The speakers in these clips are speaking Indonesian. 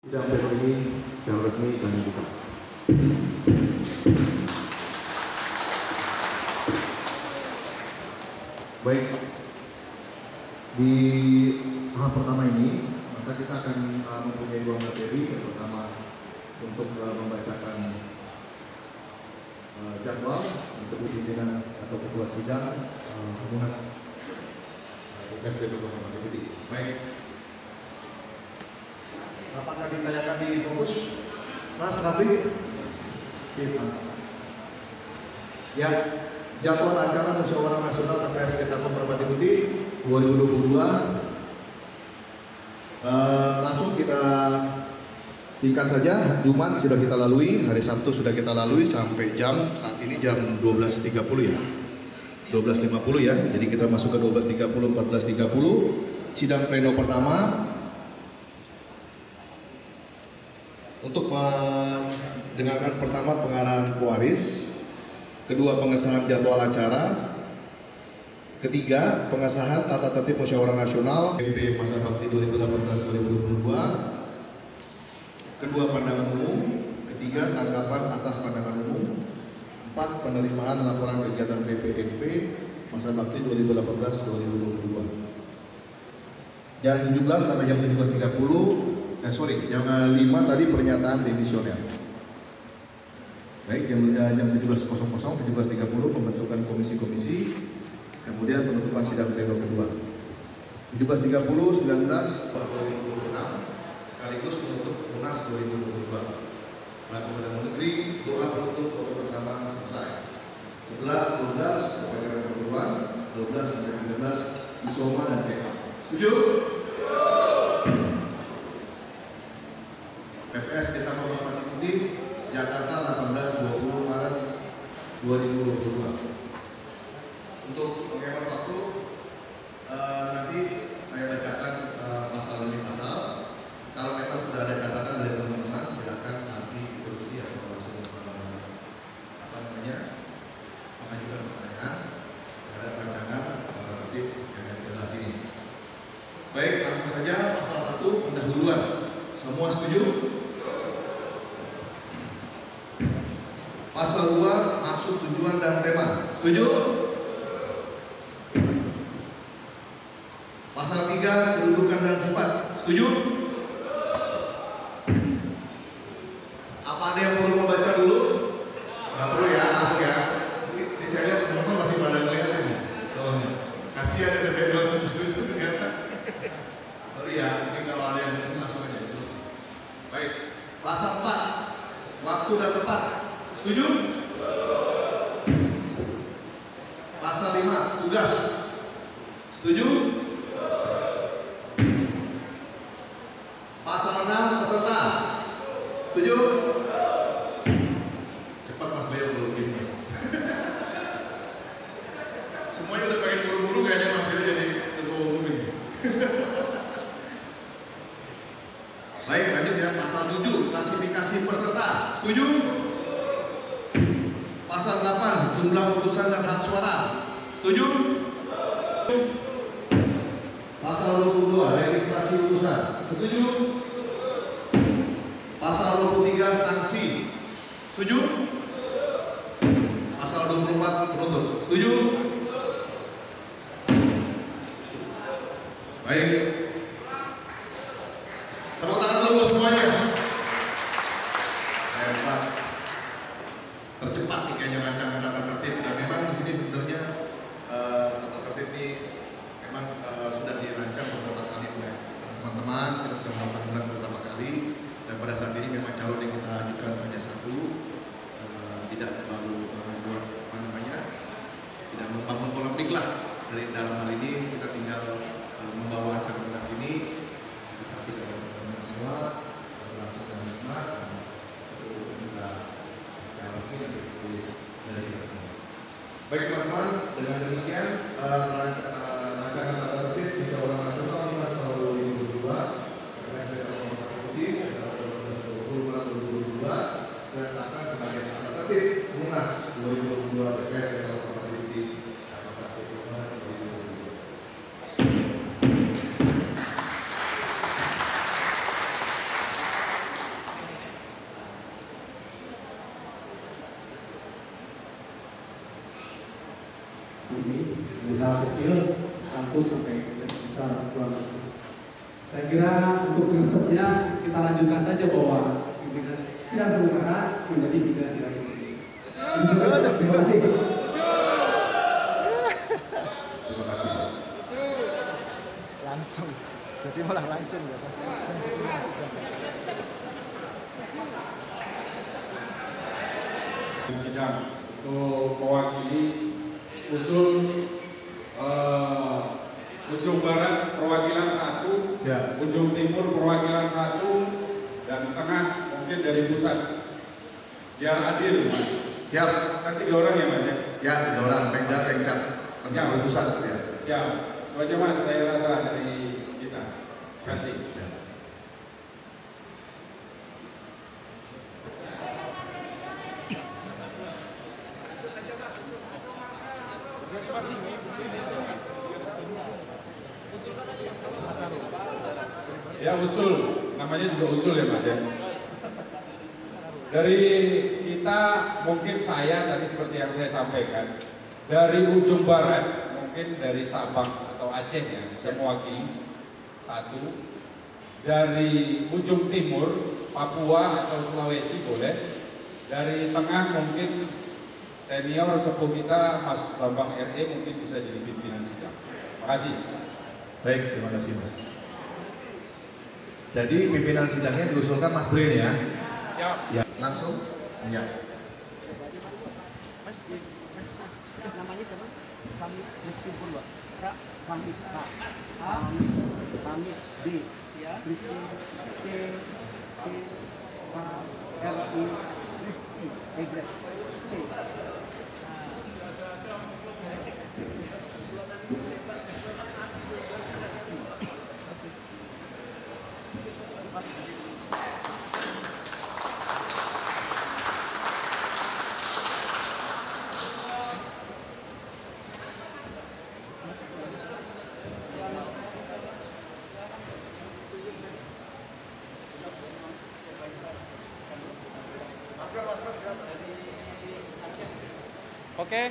Sidang pleno ini yang resmi kami buka. Baik, di tahap pertama ini maka kita akan mempunyai dua materi. Yang pertama untuk membacakan jadwal untuk pimpinan atau ketua sidang Munas SPP Kota Deputi. Baik, apakah ditanyakan di fokus, Mas Rafi? Sip, mantap. Ya, jadwal acara Musyawarah Nasional TPS Kita Kota Deputi 2022 langsung kita singkat saja. Jumat sudah kita lalui, hari Sabtu sudah kita lalui sampai saat ini jam 12.30 ya. 12.50 ya. Jadi kita masuk ke 12.30, 14.30 sidang pleno pertama untuk mendengarkan pertama pengarahan pewaris, kedua pengesahan jadwal acara, ketiga pengesahan tata tertib musyawarah nasional PP masa bakti 2018-2022, kedua pandangan umum, ketiga tanggapan atas pandangan umum, empat penerimaan laporan kegiatan PPMP masa bakti 2018-2022. Jam 17 sampai jam 17.30. Jam 5 tadi pernyataan demisioner. Baik, jam 17.00, 17.30 pembentukan komisi-komisi, kemudian penutupan sidang pleno kedua. 17.30, 19, 2026, sekaligus menutup Munas 2022. Lalu Perdana Menteri, doa penutup foto bersama selesai. 11, 12, sampai dengan pertemuan, 12 sampai 13, isoma dan CA. Setuju? PPS Kita Kota Deputi Jakarta 18-20 Maret 2022. Untuk menghemat waktu, nanti saya bacakan pasal demi pasal. Kalau memang sudah ada catatan dari teman-teman, silakan nanti introduksi atau langsung mengajukan pertanyaan terhadap rancangan tertib yang jelas ini. Baik, langsung saja pasal 1 pendahuluan. Semua setuju? Pasal 2, maksud, tujuan, dan tema. Setuju? Pasal 3, kedudukan dan sifat. Setuju? Apa ada yang perlu membaca dulu? Nggak perlu ya, langsung ya. Ini saya lihat teman-teman masih pada ngeliatin nih. Kasihan ada saya bilang setuju ternyata. Sorry ya, mungkin kalau ada yang langsung aja. Baik, pasal 4, waktu dan tempat. Setuju? Pasal 5, tugas. Setuju? Pasal 6, peserta. Setuju? Cepat Mas Leo belum Mas. Semuanya udah pengen buru-buru kayaknya Mas Leo jadi ketua umum ini. Baik, lanjut ya. Pasal 7, klasifikasi peserta. Setuju? Pasal 8, jumlah utusan dan hak suara. Setuju? Pasal 22, registrasi utusan. Setuju? Pasal 23, sanksi. Setuju? Pasal 24, penuntut. Setuju? Baik. Tepuk tangan dulu semuanya. Hebat. Tercepat nih kayaknya rancangan tata tertib, dan memang di sini sebenarnya tata tertib ini memang sudah dirancang beberapa kali oleh teman-teman. Kita sudah melakukan munas beberapa kali, dan pada saat ini memang calon yang kita ajukan hanya satu, tidak terlalu membuat tidak membangun polemik lah. Dari dalam hal ini kita tinggal membawa acara munas ini disaksikan oleh semua, langsung dan nikmat, itu bisa harusnya dari kita semua. Baik teman-teman, dengan demikian rancangan tata tertib musyawarah nasional Munas tahun 2022 PPS Kita Kota Deputi tanggal 12 Maret 2022 diletakkan sebagai tata tertib Munas 2022 PPS Kita Kota Deputi Jakarta 2022. ini dari hal kecil kampus sampai besar keluarga. Saya kira untuk prinsipnya kita lanjutkan saja bahwa pimpinan sidang sementara menjadi pimpinan sidang ini. Terima kasih. Terima kasih. Langsung, jadi malah langsung ya. Sidang untuk mewakili usul ujung barat perwakilan 1, Siap. ujung timur perwakilan 1, dan tengah mungkin dari pusat. Biar adil, Mas. Siap. Kan 3 orang ya, Mas ya? Ya, 3 orang, Pemda, Pemcap, pengurus pusat. Ya. Siap. Itu aja, Mas, saya rasa dari kita. Terima kasih. Ya. Ya, usul, namanya juga usul ya, Mas ya. Dari kita, mungkin saya tadi seperti yang saya sampaikan, dari ujung barat, mungkin dari Sabang atau Aceh ya, bisa mewakili 1. Dari ujung timur, Papua atau Sulawesi boleh. Dari tengah mungkin senior sepuh kita, Mas Bambang RE mungkin bisa jadi pimpinan sidang. Terima kasih. Baik, terima kasih Mas. Jadi pimpinan sidangnya diusulkan Mas Brin ya? Ya. Langsung? Ya. Mas, namanya siapa? Kami meskipun Pak. Kak, kami Pak. Kami B. Ya. Rizky C P L I Rizky Y C. Oke.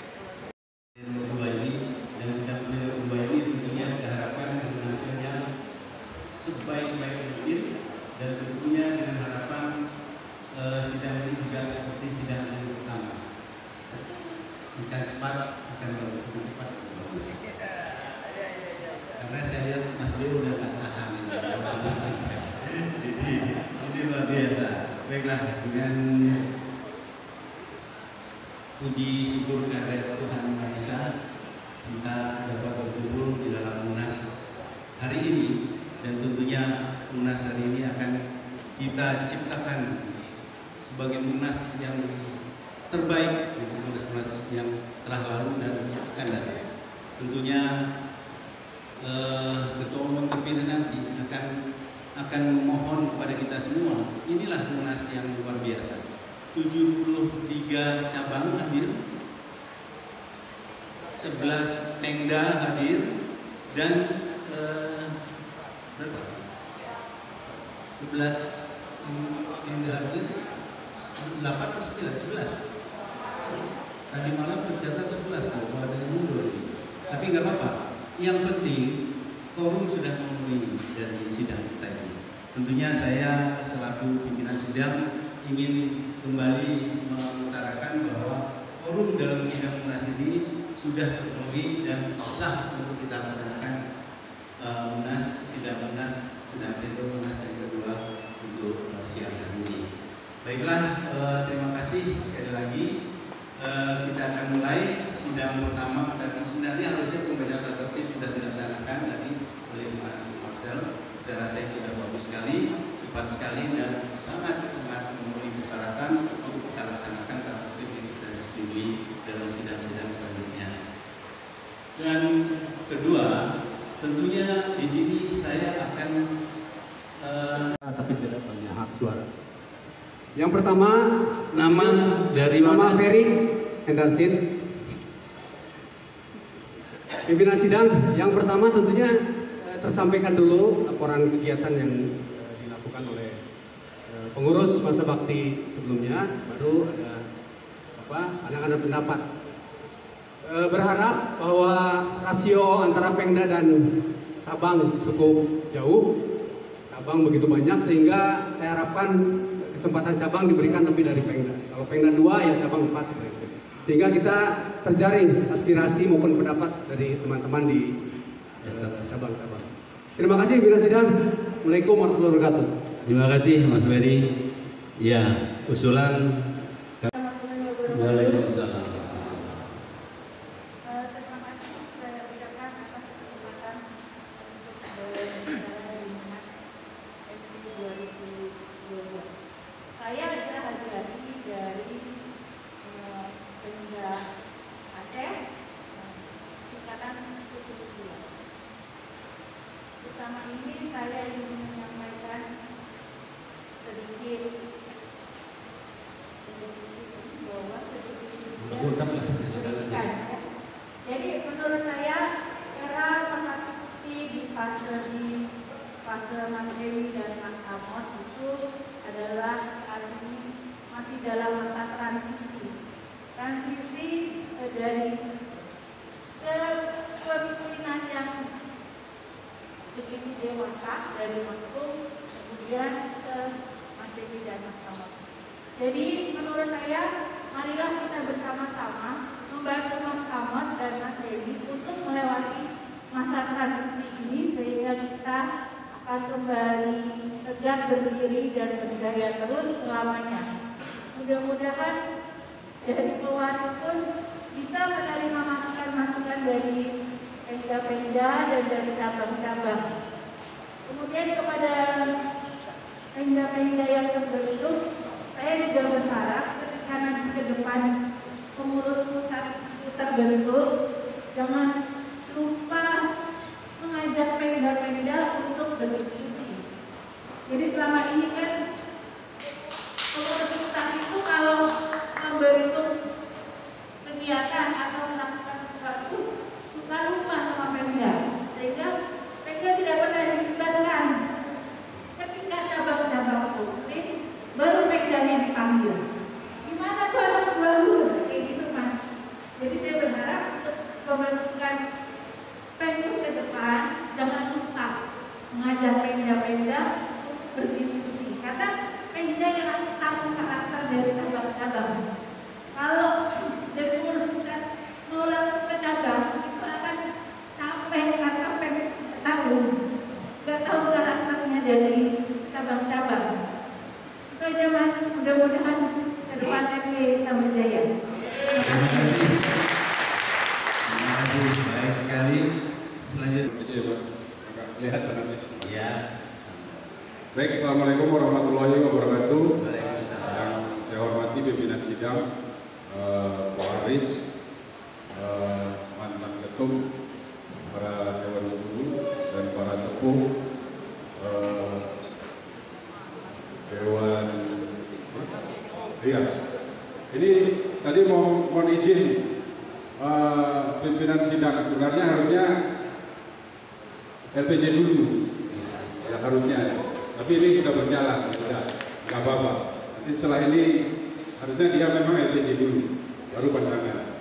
Nomor 2 ini dengan sidang nomor 2 ini tentunya kita harapkan dengan hasilnya sebaik-baik mungkin, dan tentunya dengan harapan sidang ini juga seperti sidang yang pertama. Jika cepat akan lebih cepat bagus. Karena saya lihat Mas Leo udah gak tahan. Jadi ini luar biasa. Baiklah, dengan puji syukur kehadirat Tuhan Yang Maha Esa, kita dapat berkumpul di dalam Munas hari ini, dan tentunya Munas hari ini akan kita ciptakan sebagai Munas yang terbaik untuk Munas-Munas yang telah lalu dan yang akan datang. Tentunya Ketua Umum terpilih nanti akan memohon kepada kita semua, inilah Munas yang luar biasa. 73 cabang hadir, 11 tenda hadir, dan berapa? 11 tenda hadir, 8 atau 9? 11. Tadi malam tercatat 11, kalau ada yang mundur. Tapi nggak apa-apa. Yang penting quorum sudah memenuhi dari sidang kita ini. Tentunya saya selaku pimpinan sidang ingin kembali mengutarakan bahwa quorum dalam sidang Munas ini sudah terpenuhi dan sah untuk kita laksanakan Munas, sidang Munas, sidang pleno Munas yang kedua untuk siang hari ini. Baiklah, terima kasih sekali lagi. Kita akan mulai sidang pertama. Tadi sebenarnya harusnya pembacaan tata tertib sudah dilaksanakan tadi oleh Mas Marcel. Saya rasa sudah bagus sekali, cepat sekali, dan sangat memenuhi persyaratan untuk kita laksanakan tata tertib yang sudah disetujui dalam sidang-sidang selanjutnya. Dan kedua, tentunya di sini saya akan Tapi tidak banyak hak suara. Yang pertama, nama dari nama mana? Ferry Hendarsin, pimpinan sidang. Yang pertama tentunya tersampaikan dulu laporan kegiatan yang dilakukan oleh pengurus masa bakti sebelumnya, baru ada anak-anak pendapat. berharap bahwa rasio antara Pemda dan cabang cukup jauh, cabang begitu banyak sehingga saya harapkan kesempatan cabang diberikan lebih dari Pemda. Kalau Pemda 2 ya cabang 4 seperti itu. Sehingga kita terjaring aspirasi maupun pendapat dari teman-teman di cabang-cabang. Terima kasih pimpinan sidang. Assalamualaikum warahmatullahi wabarakatuh. Terima kasih Mas Ferry. Ya, usulan. Waalaikumsalam. Terima kasih saya ucapkan atas kesempatan untuk berbicara di Munas FPI 2022. Saya adalah Hadi dari Pemda Aceh, tingkatan khusus 2. Bersama ini saya ingin menyampaikan sedikit bahwa jadi menurut saya era memasuki di fase Mas Dewi dan Mas Amos itu adalah saat ini masih dalam masa transisi dari kepemimpinan yang begitu dewasa dari Mas Kum kemudian ke Mas Dewi dan Mas Amos. Jadi menurut saya marilah kita bersama-sama membantu Mas Amos dan Mas Dewi untuk melewati masa transisi ini sehingga kita akan kembali tegak berdiri dan berjaya terus selamanya. Mudah-mudahan dari pewaris pun bisa menerima masukan-masukan dari Pemda-Pemda dan dari cabang-cabang. Kemudian kepada Pemda-Pemda yang terbentuk, saya juga berharap ketika nanti ke depan pengurus pusat itu terbentuk, jangan lupa mengajak Pemda-Pemda untuk berdiskusi. Jadi selama ini kan pengurus pusat itu kalau membentuk kegiatan atau melakukan sesuatu suka lupa sama Pemda, sehingga Pemda tidak pernah dilibatkan. Ketika cabang-cabang komplit, baru Pemdanya dipanggil. Gimana tuh anak buah lu? Kayak gitu Mas. Jadi saya berharap untuk pembentukan Pemkus ke depan jangan lupa mengajak Pemda-Pemda berdiskusi. Karena Pemda yang tahu karakter dari cabang-cabang. Kalau dari urus pusat mau langsung ke cabang itu akan capek karena Pemda tahu, nggak tahu karakternya dari cabang-cabang. Itu aja Mas, mudah-mudahan ke depan FPI kita berjaya. Terima kasih. Terima kasih, baik sekali. Selanjutnya. Lihat nanti. Ya. Baik, assalamualaikum warahmatullahi wabarakatuh. Waalaikumsalam. Yang saya hormati pimpinan sidang, pewaris, mantan ketum, para dewan guru dan para sepuh, dewan. Iya. Ini tadi mohon izin pimpinan sidang. Sebenarnya harusnya LPJ dulu, ya harusnya. Ya. Tapi ini sudah berjalan, sudah nggak apa-apa. Nanti setelah ini harusnya dia memang LPJ dulu, baru pandangan.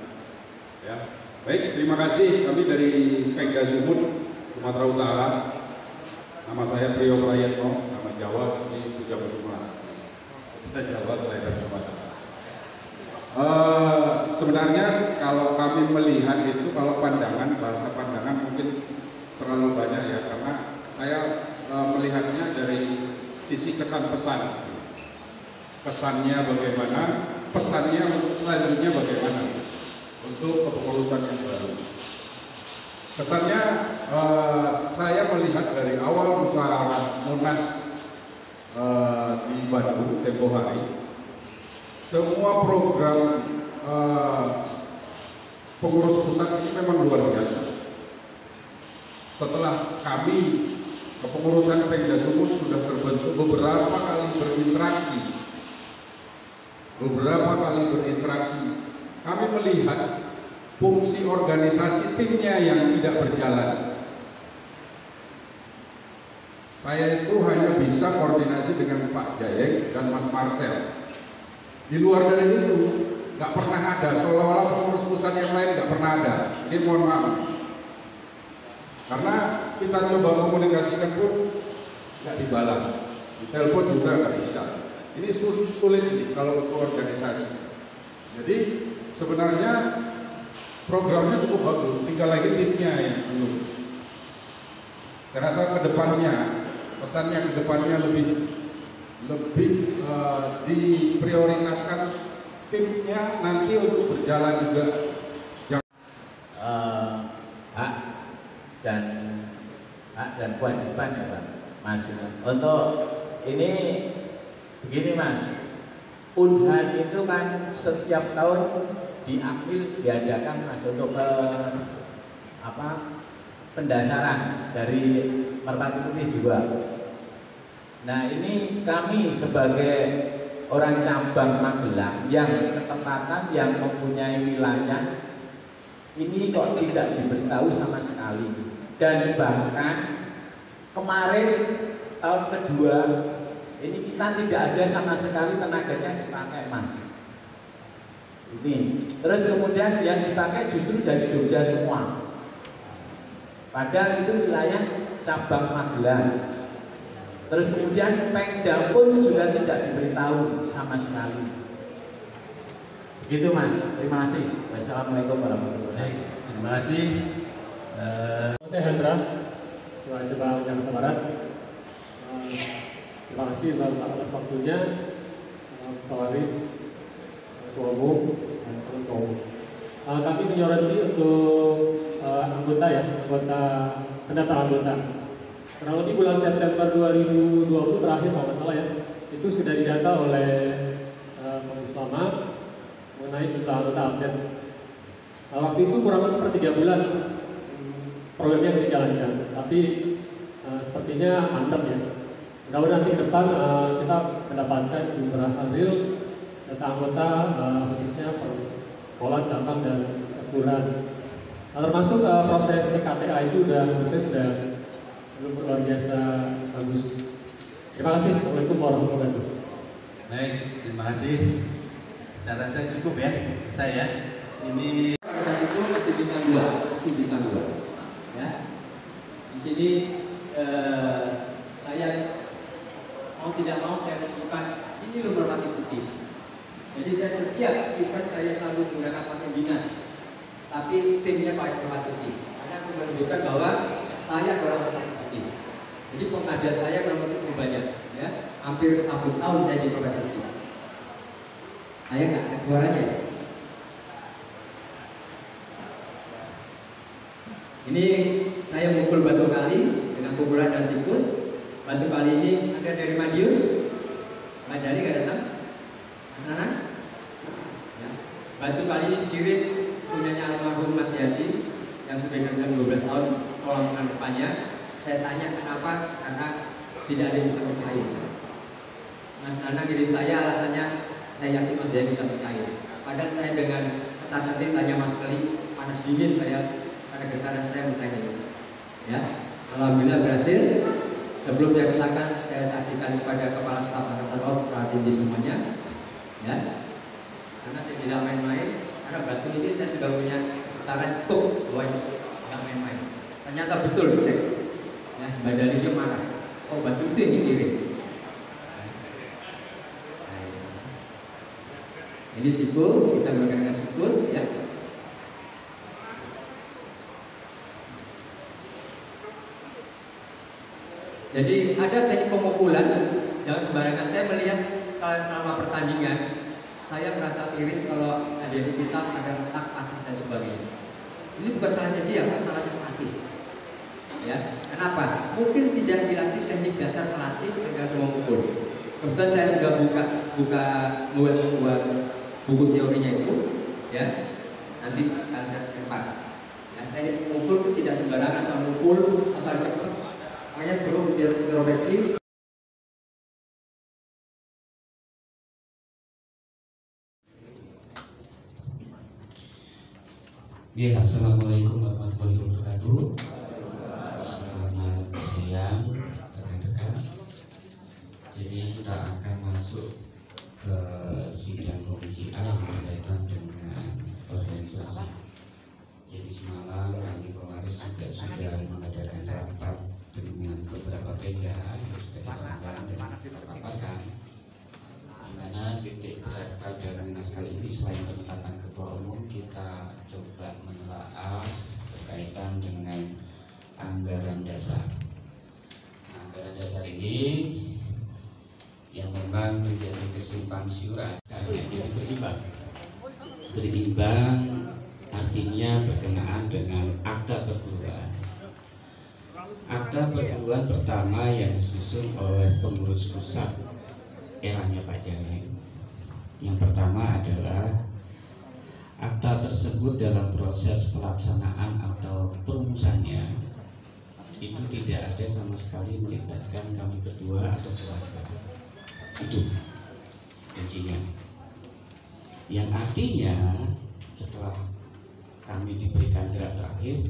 Ya, baik. Terima kasih. Kami dari Pemda Sumut, Sumatera Utara. Nama saya Priyo Prayetno, nama Jawa ini Puja Kusuma. Kita Jawa kelahiran Sumatera. Sebenarnya kalau kami melihat itu, kalau pandangan, bahasa pandangan mungkin terlalu banyak ya, karena saya melihatnya dari sisi kesan-pesan. Pesannya bagaimana, pesannya untuk selanjutnya bagaimana untuk kepengurusan yang baru. Kesannya saya melihat dari awal musyawarah Munas di Bandung tempo hari, semua program pengurus pusat ini memang luar biasa. Setelah kami kepengurusan Pemda Sumut sudah terbentuk beberapa kali berinteraksi, kami melihat fungsi organisasi timnya yang tidak berjalan. Saya itu hanya bisa koordinasi dengan Pak Jayeng dan Mas Marcel. Di luar dari itu, nggak pernah ada, seolah-olah pengurus pusat yang lain nggak pernah ada. Ini mohon maaf. Karena kita coba komunikasikan pun nggak dibalas, di telepon juga nggak bisa. Ini sulit ini kalau untuk organisasi. Jadi sebenarnya programnya cukup bagus, tinggal lagi timnya yang belum. Saya rasa kedepannya, pesannya kedepannya lebih diprioritaskan timnya nanti untuk berjalan juga. Hak dan kewajiban ya Pak Mas. Untuk ini begini Mas, Unhan itu kan setiap tahun diadakan Mas untuk pendasaran dari Merpati Putih juga. Nah ini kami sebagai orang cabang Magelang yang ketepatan yang mempunyai wilayah ini kok tidak diberitahu sama sekali. Dan bahkan kemarin tahun kedua ini kita tidak ada sama sekali tenaganya dipakai Mas. Ini terus kemudian yang dipakai justru dari Jogja semua. Padahal itu wilayah cabang Magelang. Terus kemudian Pemda pun juga tidak diberitahu sama sekali. Begitu Mas. Terima kasih. Wassalamualaikum warahmatullahi wabarakatuh. Terima kasih. Saya Hendra, Ketua Cabang Jakarta Barat. Terima kasih Bapak atas waktunya, Pak Waris, Ketua Umum, dan calon Ketua Umum. Kami menyoroti untuk anggota pendataan anggota. Kurang lebih bulan September 2020 terakhir kalau nggak salah ya, itu sudah didata oleh Komisi Lama mengenai jumlah anggota update. Waktu itu kurang lebih per 3 bulan programnya dijalankan, tapi sepertinya mandek ya. Mudah-mudahan nanti ke depan kita mendapatkan jumlah real data anggota khususnya per pola, cabang dan keseluruhan. Termasuk proses TKTA itu sudah luar biasa bagus. Terima kasih. Assalamualaikum warahmatullahi wabarakatuh. Baik, terima kasih. Saya rasa cukup ya, saya ini. Itu masih bintang 2. Ya, di sini saya mau tidak mau saya tunjukkan ini loh Merpati Putih. Jadi saya setiap event saya selalu menggunakan pakai dinas, tapi timnya pakai Merpati Putih. Karena aku menunjukkan bahwa saya orang Merpati Putih. Jadi pengabdian saya kurang lebih banyak, ya, hampir tahun saya di Merpati Putih. Saya nggak ada suaranya. Ini saya mukul batu kali dengan pukulan dan sikut. Batu kali ini ada dari Madiun. Mbak Jani nggak datang? Mana? Ya. Batu kali ini dikirim punyanya almarhum Mas Yadi yang sudah dikirim 12 tahun kolam depannya. Saya tanya kenapa? Karena tidak ada yang bisa percaya. Mas Nana kirim saya alasannya saya yakin Mas Yadi bisa percaya. Padahal saya dengan ketat hati tanya Mas Keli, panas dingin saya. Ada getaran saya bertanya ini, ya. Alhamdulillah berhasil. Sebelum saya katakan, saya saksikan kepada Kepala Staf Angkatan Laut, perhatian di semuanya, ya. Karena saya tidak main-main. Karena batu ini saya sudah punya getaran cukup, bahwa tidak main-main. Ternyata betul, cek. Ya, Mbak Dalinya marah. Oh, batu itu yang dikirim. Ini siku, kita gunakan siku, ya. Jadi ada teknik pemukulan yang sembarangan. Saya melihat kalau selama pertandingan, saya merasa iris kalau adik kita ada retak, patah dan sebagainya. Ini bukan salahnya dia, salahnya pelatih. Ya, kenapa? Mungkin tidak dilatih teknik dasar pelatih agar memukul. Kebetulan saya sudah buat buku teorinya itu, ya. Nanti ada tempat. Ya, teknik memukul itu tidak sembarangan asal mukul, asal cepat. Makanya perlu diintrospeksi. Ya, assalamualaikum warahmatullahi wabarakatuh. Selamat siang rekan-rekan. Jadi kita akan masuk ke sidang komisi A yang berkaitan Mukernas kali ini selain penetapan ketua umum, kita coba menelaah berkaitan dengan anggaran dasar. Anggaran dasar ini yang memang menjadi kesimpang siuran karena itu berimbang artinya berkenaan dengan akta perguruan. Akta perguruan pertama yang disusun oleh pengurus pusat eranya Pak Jaring. Yang pertama adalah akta tersebut dalam proses pelaksanaan atau perumusannya itu tidak ada sama sekali melibatkan kami berdua atau keluarga. Itu kuncinya. Yang artinya setelah kami diberikan draft terakhir,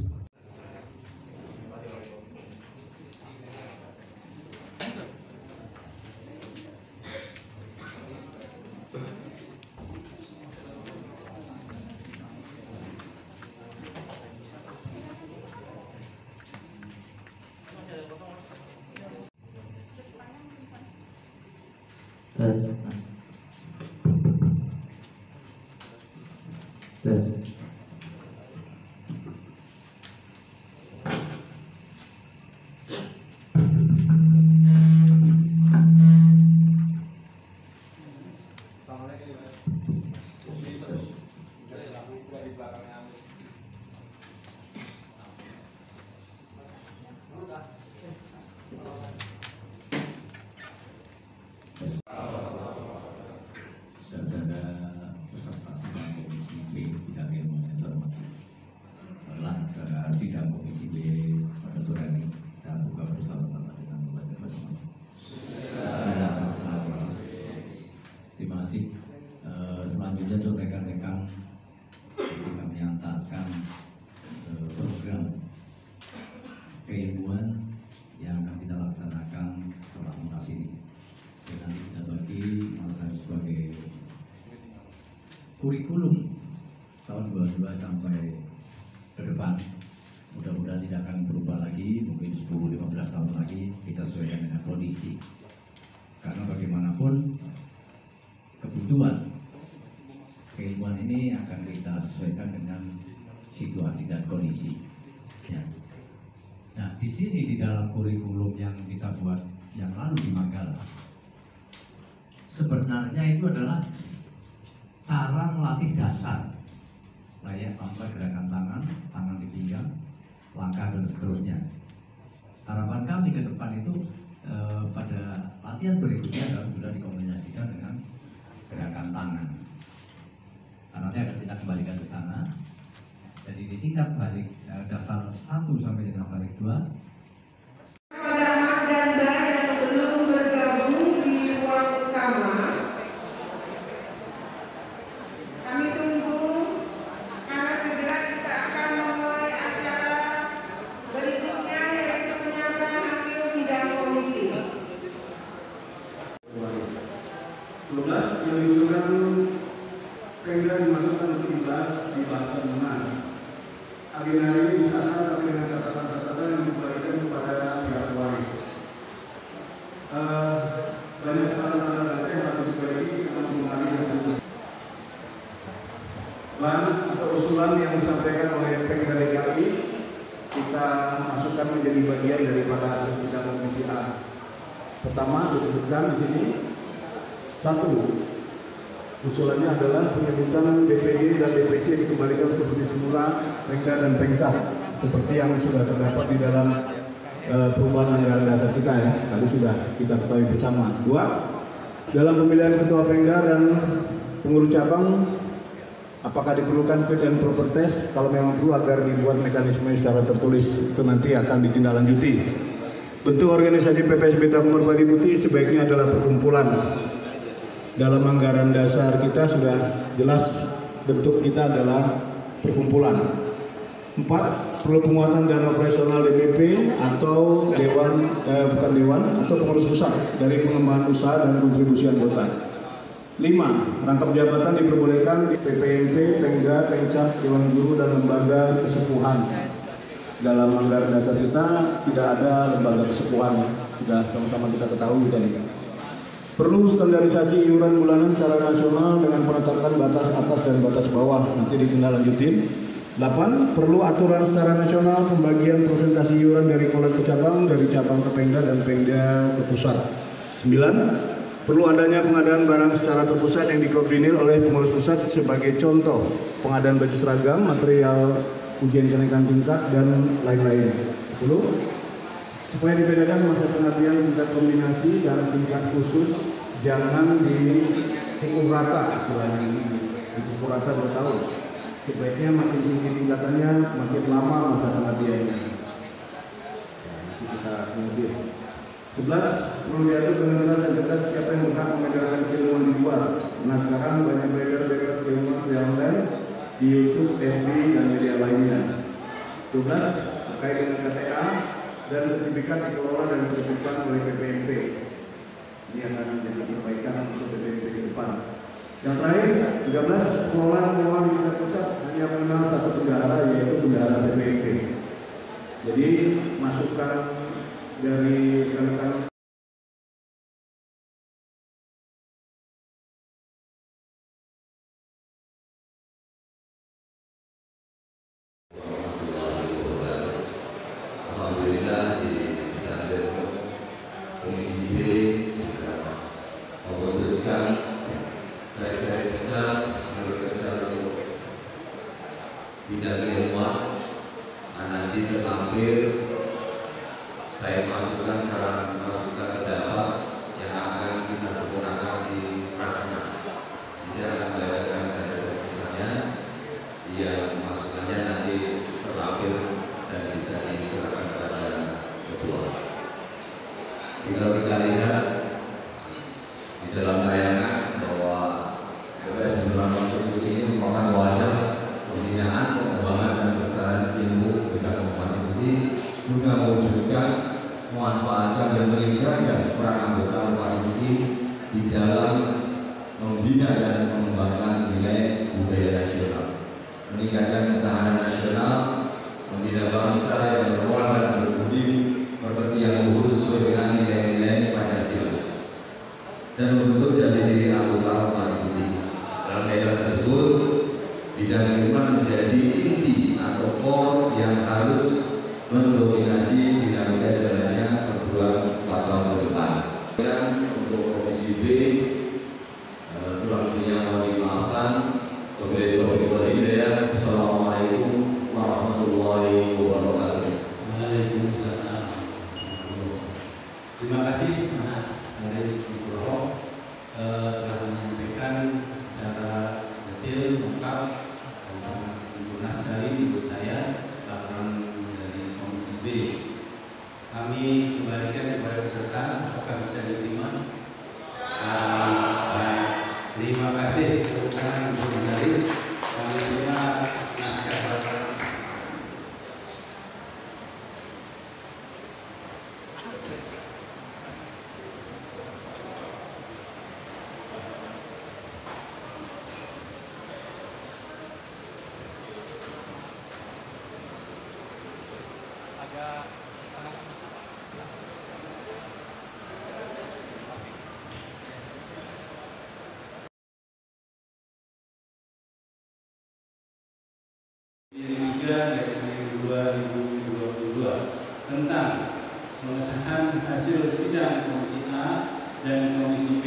selanjutnya untuk rekan-rekan kita menyatakan program keilmuan yang akan kita laksanakan setelah pentas ini. Dan nanti kita bagi Mas Hari sebagai kurikulum tahun 22 sampai ke depan. Mudah-mudahan tidak akan berubah lagi, mungkin 10-15 tahun lagi kita sesuaikan dengan kondisi. Karena bagaimanapun kebutuhan keilmuan ini akan kita sesuaikan dengan situasi dan kondisi. Ya. Nah, di sini di dalam kurikulum yang kita buat yang lalu di Manggala, sebenarnya itu adalah cara melatih dasar, layak tanpa gerakan tangan, tangan di pinggang, langkah dan seterusnya. Harapan kami ke depan itu pada latihan berikutnya adalah sudah dikombinasikan dengan gerakan tangan. Nanti akan kita kembalikan ke sana. Jadi di tingkat balik dasar 1 sampai dengan balik 2. Pada Mas dan Mbak yang belum bergabung di ruang utama, kami tunggu karena segera kita akan memulai acara berikutnya yaitu penyampaian hasil sidang komisi. 12 yang diusulkan Pemda dimasukkan untuk dibahas di bahasan Munas. Agenda ini disahkan tapi dengan catatan-catatan yang dikembalikan kepada pihak waris. Banyak saran tanda baca yang harus diperbaiki karena belum kami hasil. Bahan atau usulan yang disampaikan oleh Pemda DKI kita masukkan menjadi bagian daripada hasil sidang komisi A. Pertama saya sebutkan di sini 1. Usulannya adalah penyebutan DPD dan DPC dikembalikan seperti semula, Pengda dan Pengcap seperti yang sudah terdapat di dalam perubahan anggaran dasar kita ya. Tadi sudah kita ketahui bersama. 2. Dalam pemilihan ketua Pengda dan pengurus cabang, apakah diperlukan fit and proper test? Kalau memang perlu agar dibuat mekanisme secara tertulis, itu nanti akan ditindaklanjuti. Bentuk organisasi PPSB Takumur Pati Putih sebaiknya adalah perkumpulan. Dalam anggaran dasar kita sudah jelas bentuk kita adalah perkumpulan. 4. Perlu penguatan dana operasional DPP atau dewan atau pengurus pusat dari pengembangan usaha dan kontribusi anggota. 5. Rangkap jabatan diperbolehkan di PPMP, Pengda, Pengcap, Dewan Guru dan lembaga kesepuhan. Dalam anggaran dasar kita tidak ada lembaga kesepuhan ya. Sudah sama-sama kita ketahui tadi. Perlu standarisasi iuran bulanan secara nasional dengan penetapan batas atas dan batas bawah, nanti ditindaklanjutin. 8. Perlu aturan secara nasional pembagian persentase iuran dari kolek ke cabang, dari cabang ke Pemda dan Pemda ke pusat. 9. Perlu adanya pengadaan barang secara terpusat yang dikoordinir oleh pengurus pusat sebagai contoh pengadaan baju seragam, material ujian kenaikan tingkat, dan lain-lain. 10. Supaya dibedakan masa pengabdian tingkat kombinasi dan tingkat khusus, jangan dipukul rata istilahnya, dipukul rata bertahun. Sebaiknya makin tinggi tingkatannya, makin lama masa pengabdiannya. Nanti kita kemudian. 11. Perlu diatur dengan jelas dan tegas siapa yang berhak mengedarkan keilmuan di luar. Nah sekarang banyak beredar keilmuan yang lain di YouTube, FB, dan media lainnya. 12. Terkait dengan KTA dan sertifikat dikelola dan diterbitkan oleh PPMP. Ini akan menjadi perbaikan untuk PPMP ke depan. Yang terakhir, 13. Pengelolaan di tingkat pusat hanya mengenal satu bendahara, yaitu bendahara PPMP. Jadi masukan dari rekan-rekan Alhamdulillah di sidang Denok Komisi B sudah memutuskan garis-garis besar bekerja untuk bidang ilmuwan. Nanti terlampir baik masukan, saran, masukan, pendapat yang akan kita sempurnakan di Rakernas. Bisa akan meletakkan garis besarnya yang masukannya nanti terlampir dan bisa diserahkan kepada ketua. Jika kita lihat di dalam tayangan bahwa BPS Bintang Putih ini merupakan wadah pembinaan, pengembangan dan pelestarian ilmu bidang Kabupaten Putih guna mewujudkan, memanfaatkan dan meningkatkan peran anggota Kabupaten Putih di dalam membina dan mengembangkan nilai budaya nasional, meningkatkan ketahanan nasional, membina bangsa yang bermoral dan berbudi pekerti yang luhur sesuai dengan nilai-nilai Pancasila, dan membentuk jati diri anggota Kabupaten Putih. Dalam daerah tersebut, bidang lingkungan menjadi inti atau core yang harus mendominasi dinamika jalannya perguruan 4 tahun ke depan. Dan untuk Komisi B, kurang lebihnya mohon dimaafkan. Wabillahi taufiq wal hidayah. Assalamualaikum warahmatullahi wabarakatuh. Waalaikumsalam. Terima kasih Mas Haris Nugroho telah menyampaikan secara detail, lengkap, dan sangat sempurna sekali menurut saya laporan dari Komisi B. Kami kembalikan kepada peserta, apakah bisa diterima? Baik, terima kasih untuk Mas Haris. Kami terima naskah laporan. Tentang pengesahan hasil sidang Komisi A dan Komisi B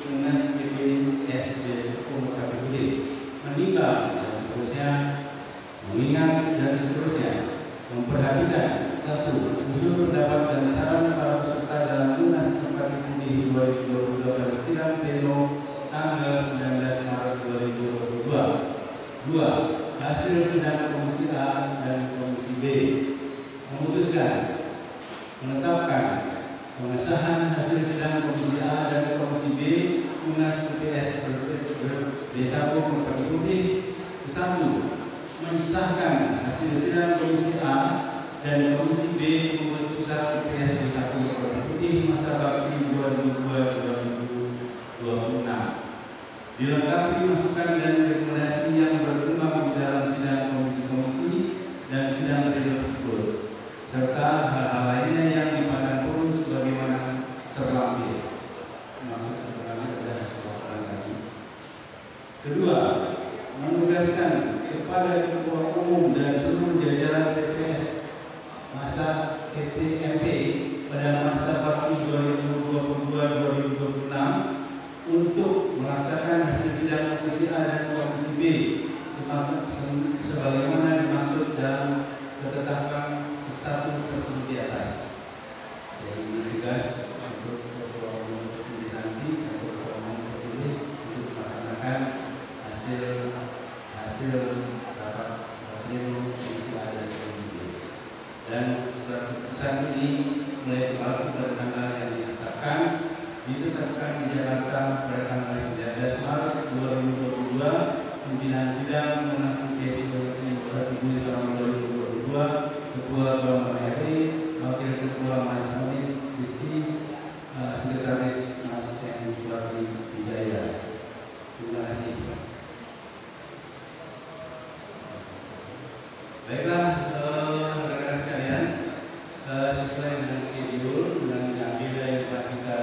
Munas PPS Kabupaten Putih, meninggal dan seterusnya, mengingat dan seterusnya, memperhatikan satu, usul pendapat dan saran para peserta dalam Munas Kabupaten Putih 2022 pada sidang pleno tanggal 19 Maret 2022. 2. Hasil sidang Komisi A dan Komisi B memutuskan menetapkan pengesahan hasil sidang Komisi A dan Komisi B Munas PPS Kabupaten Putih. 1. Mensahkan hasil sidang Komisi A dan Komisi B Pengurus Pusat PPS Kabupaten Putih masa bakti 2022-2026, dilengkapi masukan dan rekomendasi yang berkembang di dalam sidang komisi-komisi dan sidang pleno tersebut, serta hal-hal lainnya yang dipandang perlu sebagaimana terlampir. Maksud Kedua, menugaskan kepada Ketua Umum dan seluruh jajaran PPS masa PTMP pada masa bakti 2022-2026 untuk melaksanakan hasil sidang Komisi A dan Komisi B sebagaimana dimaksud dalam ketetapan 1 tersebut di atas. Jadi tugas untuk Ketua Umum terpilih nanti atau Ketua Umum terpilih untuk melaksanakan hasil rapat pleno Komisi A dan Komisi B. Dan setelah keputusan ini mulai berlaku pada tanggal yang ditetapkan di Jakarta pada tanggal 19 Maret 2022. Pimpinan sidang Munas PSSI tahun 2022, Ketua Bambang RI, Wakil Ketua Mas Hamid Bisi, Sekretaris Mas M. Suwardi Wijaya. Terima kasih. Baiklah, rekan-rekan sekalian, sesuai dengan schedule dan agenda yang telah kita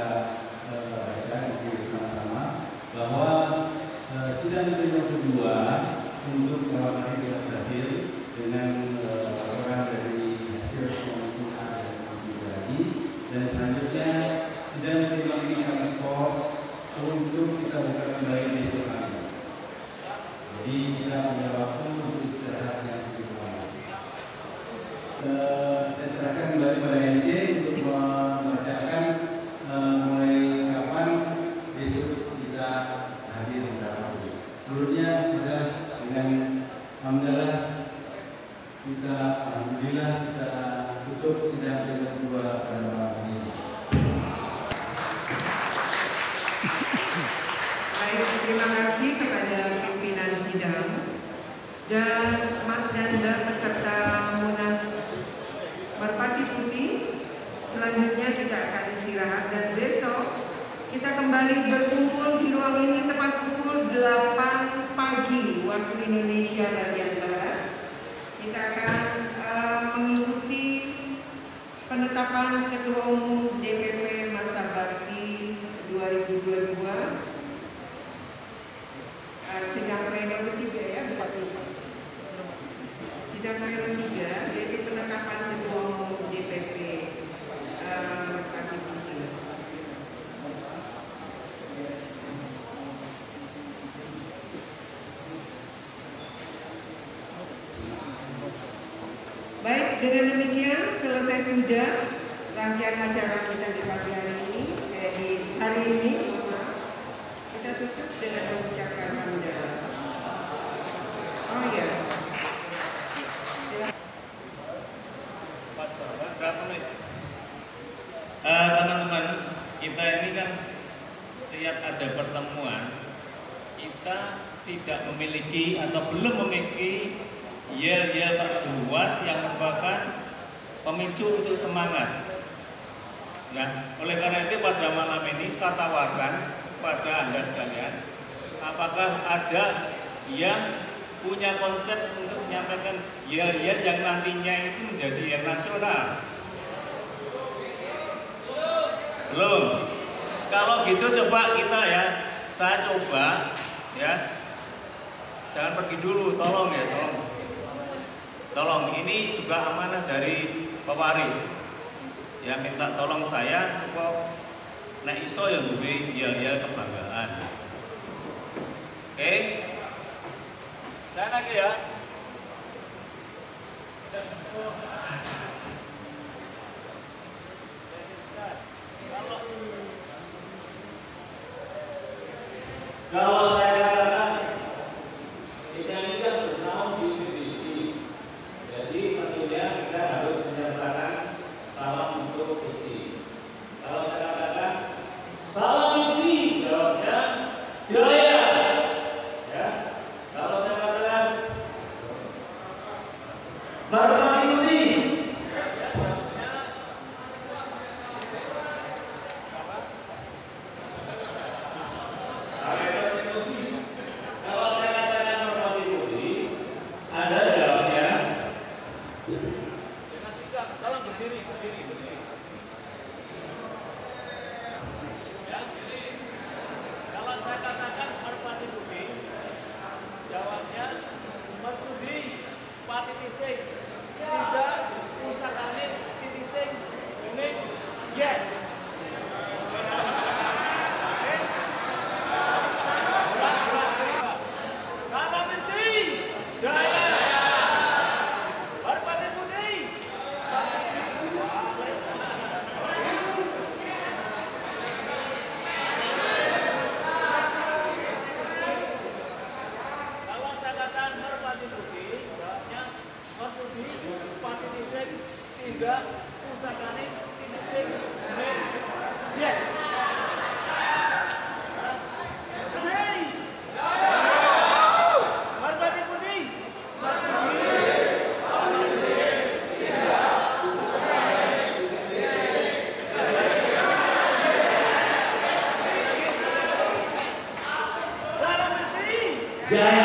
baca di sini bersama-sama, bahwa sidang pleno kedua untuk malam hari telah berakhir dengan laporan dari hasil Komisi A dan Komisi B lagi, dan selanjutnya sidang pleno ini kami skors untuk kita buka kembali besok hari. Jadi kita punya waktu untuk istirahat yang cukup lama. Saya serahkan kembali pada MC untuk membacakan mulai kapan besok kita hadir dalam. Seluruhnya adalah dengan alhamdulillah kita tutup sidang pleno kedua pada malam hari ini. Baik, terima kasih kepada pimpinan sidang dan Mas Danda beserta Munas Merpati Putih. Selanjutnya kita akan istirahat dan besok kita kembali berkumpul di ruang ini tepat pukul 8 pagi waktu Indonesia bagian Barat. Kita akan mengikuti penetapan Ketua Umum DPP masa bakti 2022. Sidang pleno ketiga ya, sidang pleno ketiga, yaitu penetapan Ketua Umum DPP Merpati Putih. Baik, dengan demikian selesai sudah rangkaian acara kita di pagi hari ini. Di hari ini kita tutup dengan mengucapkan hamdalillah. Oh ya. Berapa menit? Teman-teman, kita ini kan setiap ada pertemuan, kita tidak memiliki atau belum memiliki yel-yel pertemuan yang merupakan pemicu untuk semangat. Nah, oleh karena itu pada malam ini saya tawarkan kepada Anda sekalian, apakah ada yang punya konsep untuk menyampaikan yel-yel yang nantinya itu menjadi yel nasional? Belum. Kalau gitu coba kita ya, saya coba ya. Jangan pergi dulu, tolong ya, tolong. Tolong, ini juga amanah dari pewaris. Ya, minta tolong saya kok nek iso ya duwe ya kebanggaan. Oke. Saya lagi ya. Kalau saya katakan ini kan bernaung di PBC, jadi tentunya kita harus menyatakan salam untuk PBC. Kalau saya katakan salam PBC, jawabnya jaya. Ya. Kalau saya katakan Merpati Putih, sampai saya itu juga usahane sing men. Yes. Asih. Merpati putih. Gaya